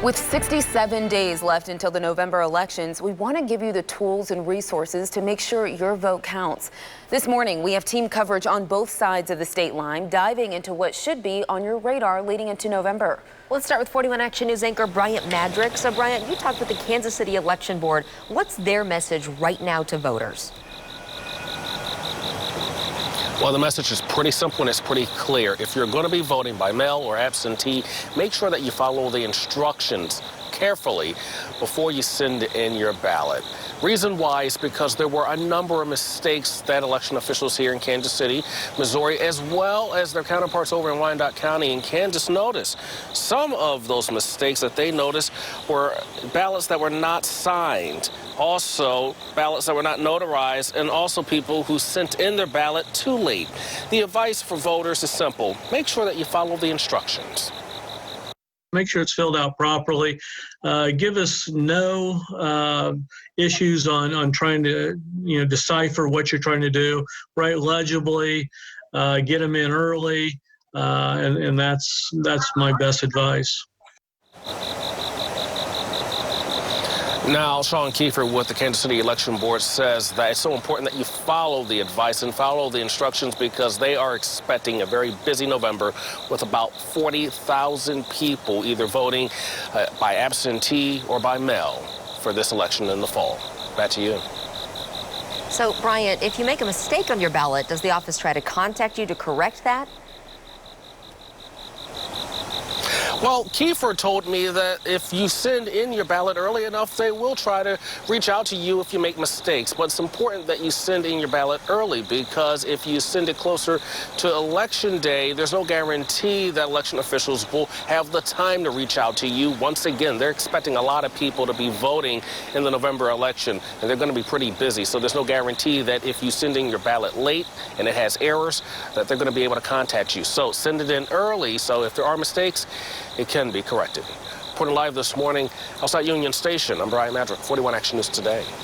With 67 days left until the November elections, we want to give you the tools and resources to make sure your vote counts. This morning, we have team coverage on both sides of the state line, diving into what should be on your radar leading into November. Let's start with 41 Action News anchor Bryant Madrick. So, Bryant, you talked with the Kansas City Election Board. What's their message right now to voters? Well, the message is pretty simple and it's pretty clear. If you're going to be voting by mail or absentee, make sure that you follow the instructions carefully before you send in your ballot. Reason why is because there were a number of mistakes that election officials here in Kansas City, Missouri, as well as their counterparts over in Wyandotte County and Kansas noticed. Some of those mistakes that they noticed were ballots that were not signed, also ballots that were not notarized, and also people who sent in their ballot too late. The advice for voters is simple. Make sure that you follow the instructions. Make sure it's filled out properly. Give us no issues on trying to, decipher what you're trying to do. Write legibly, get them in early, and that's my best advice. Now, Sean Kiefer with the Kansas City Election Board says that it's so important that you follow the advice and follow the instructions because they are expecting a very busy November with about 40,000 people either voting by absentee or by mail for this election in the fall. Back to you. So, Bryant, if you make a mistake on your ballot, does the office try to contact you to correct that? Well, Kiefer told me that if you send in your ballot early enough, they will try to reach out to you if you make mistakes. But it's important that you send in your ballot early because if you send it closer to Election Day, there's no guarantee that election officials will have the time to reach out to you. Once again, they're expecting a lot of people to be voting in the November election, and they're going to be pretty busy. So there's no guarantee that if you send in your ballot late and it has errors, that they're going to be able to contact you. So send it in early, so if there are mistakes, it can be corrected. Reporting live this morning outside Union Station, I'm Bryant Madrick, 41 Action News Today.